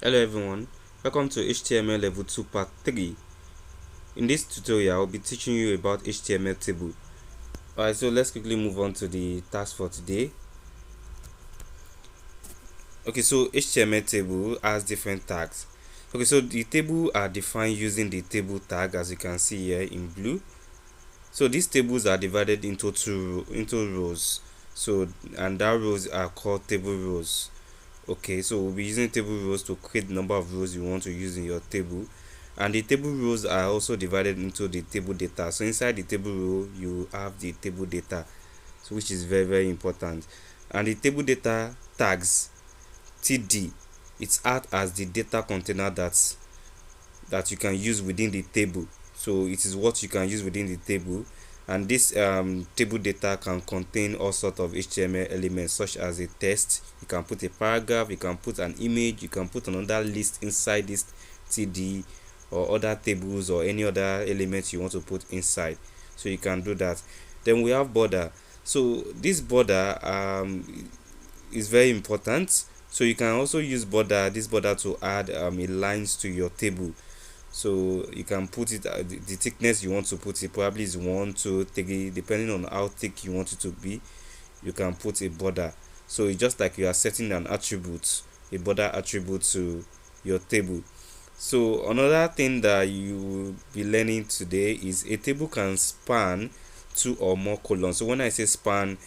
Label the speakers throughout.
Speaker 1: Hello everyone, welcome to HTML Level 2 Part 3. In this tutorial, I'll be teaching you about HTML table. Alright, so let's quickly move on to the task for today. Okay, so HTML table has different tags. Okay, so the table are defined using the table tag, as you can see here in blue. So these tables are divided into rows. So and that rows are called table rows. Okay, so we'll be using table rows to create the number of rows you want to use in your table, and the table rows are also divided into the table data. So inside the table row you have the table data, so which is very important. And the table data tags td, it's act as the data container that you can use within the table. So it is what you can use within the table, and this table data can contain all sorts of HTML elements, such as a text. You can put a paragraph, you can put an image, you can put another list inside this td, or other tables, or any other elements you want to put inside. So you can do that. Then we have border. So this border is very important. So you can also use this border to add lines to your table. So you can put it the thickness you want to put it, probably is 1, 2, 3, depending on how thick you want it to be. You can put a border. So it's just like you are setting an attribute, a border attribute to your table. So another thing that you will be learning today is a table can span 2 or more columns. So when I say span,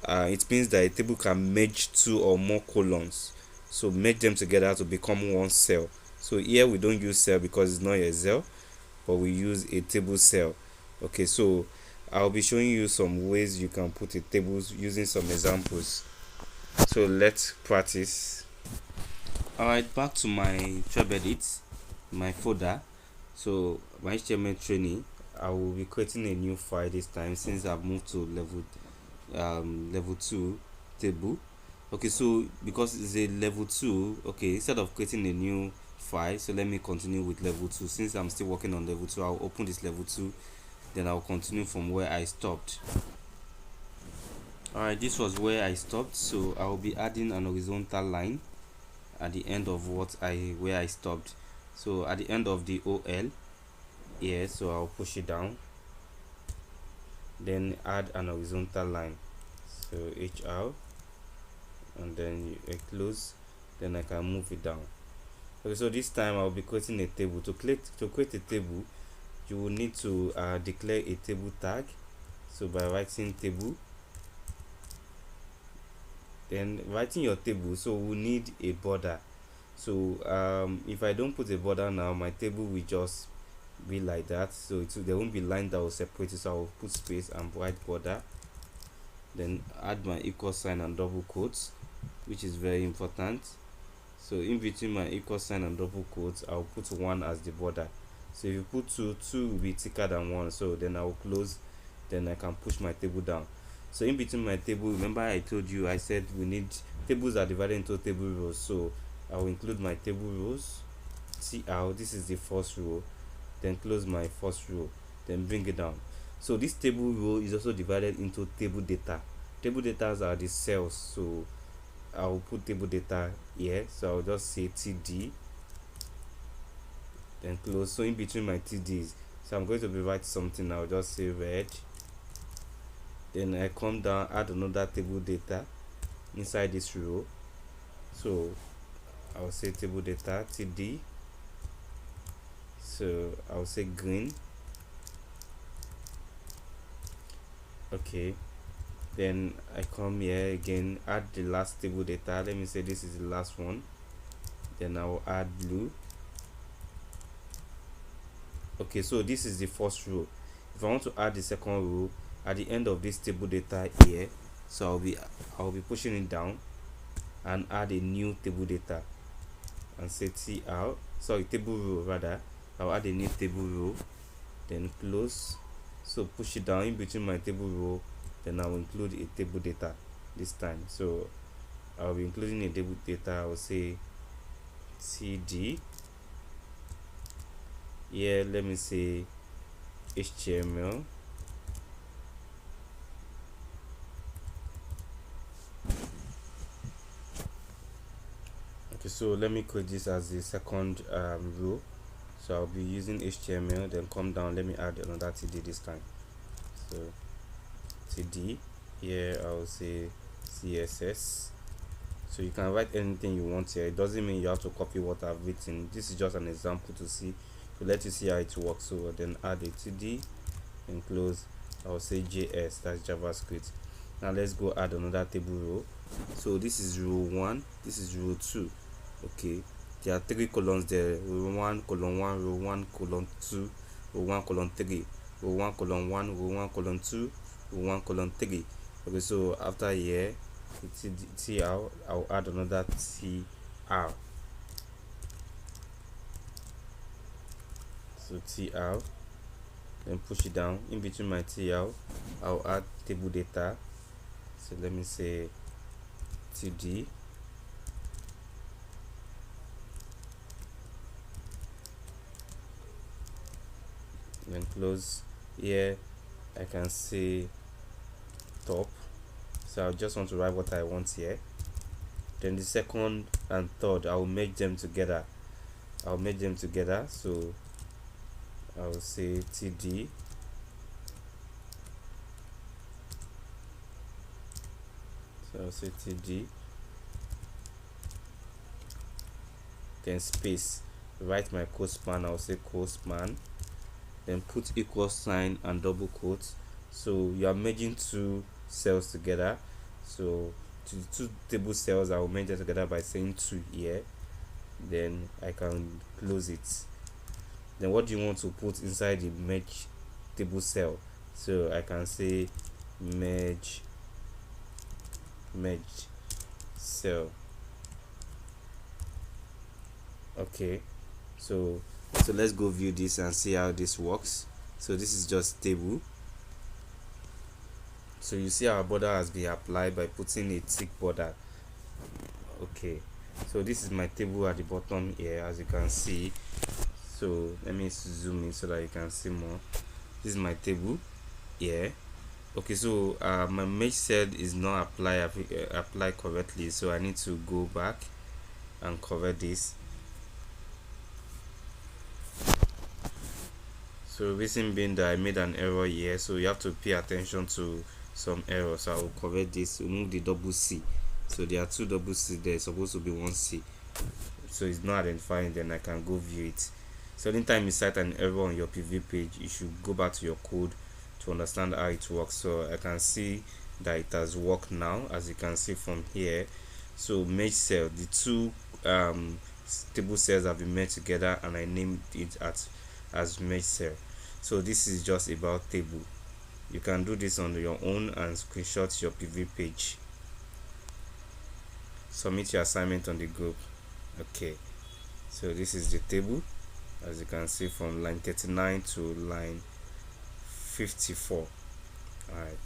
Speaker 1: it means that a table can merge 2 or more columns, so merge them together to become one cell. So here we don't use cell because it's not a cell, but we use a table cell. Okay, so I'll be showing you some ways you can put a table using some examples. So let's practice. Alright, back to my TwebEdit, my folder. So my HTML training, I will be creating a new file this time, since I've moved to level 2 table. Okay, so because it's a level 2, okay, instead of creating a new file, so let me continue with level 2. Since I'm still working on level 2, I'll open this level 2, then I'll continue from where I stopped. Alright, this was where I stopped, so I'll be adding an horizontal line at the end of where I stopped. So at the end of the OL here, so I'll push it down, then add an horizontal line, so HR, and then you close, then I can move it down. Okay, so this time I'll be creating a table. To create a table, you will need to declare a table tag. So by writing table, then writing your table, so we'll need a border. So if I don't put a border now, my table will just be like that. So there won't be line that will separate it, so I'll put space and write border, then add my equal sign and double quotes, which is very important. So in between my equal sign and double quotes, I'll put 1 as the border. So if you put 2 will be thicker than 1, so then I'll close, then I can push my table down. So in between my table, remember I told you, I said we need tables are divided into table rows, so I will include my table rows. See how this is the first row, then close my first row, then bring it down. So this table row is also divided into table data. Table data are the cells, so I'll put table data here. So I'll just say td, then close. So in between my td's, so I'm going to be writing something. I'll just say red, then I come down, add another table data inside this row. So I'll say table data td, so I'll say green. Okay, then I come here again, add the last table data. Let me say this is the last one, then I will add blue. Okay, so this is the first row. If I want to add the second row at the end of this table data here, so I'll be pushing it down and add a new table data and say table row rather. I'll add a new table row, then close. So push it down in between my table row, then I'll include a table data this time. So I'll be including a table data. I'll say td here, let me say HTML, Okay, so let me create this as the second row. So I'll be using HTML, then come down, let me add another TD this time. So TD, here I'll say CSS. So you can write anything you want here. It doesn't mean you have to copy what I've written. This is just an example to let you see how it works. So then add a TD and close. I'll say JS, that's JavaScript. Now let's go add another table row. So this is row 1, this is row 2. Okay, there are 3 columns there: row 1 colon 1, row 1 colon 2, row 1 colon 3, row 1 colon 1, row 1 colon 2, row 1 colon 3. Okay, so after here TR, I'll add another TR. So TR, then push it down. In between my TR, I'll add table data. So let me say TD. Then close. Here I can say top. So I just want to write what I want here. Then the second and third, I will merge them together. So I will say TD. So I'll say TD. Then space. Write my code span. I'll say code span. Then put equal sign and double quotes. So you are merging 2 cells together. So to the 2 table cells, I will merge them together by saying 2 here. Then I can close it. Then what do you want to put inside the merge table cell? So I can say merge cell. Okay, so let's go view this and see how this works. So this is just table. So you see our border has been applied by putting a tick border. Okay, so this is my table at the bottom here, as you can see. So let me zoom in so that you can see more. This is my table here. Okay, so my merge cell is not applied correctly, so I need to go back and correct this. So reason being that I made an error here, so you have to pay attention to some errors. So I will correct this, remove the double C. So there are 2 double C there, it's supposed to be 1 C. So it's not identifying, then I can go view it. So anytime you cite an error on your PV page, you should go back to your code to understand how it works. So I can see that it has worked now, as you can see from here. So merge cell, the 2 table cells have been merged together, and I named it as merge cell. So this is just about table. You can do this on your own and screenshot your PV page. Submit your assignment on the group. Okay, so this is the table, as you can see, from line 39 to line 54. All right.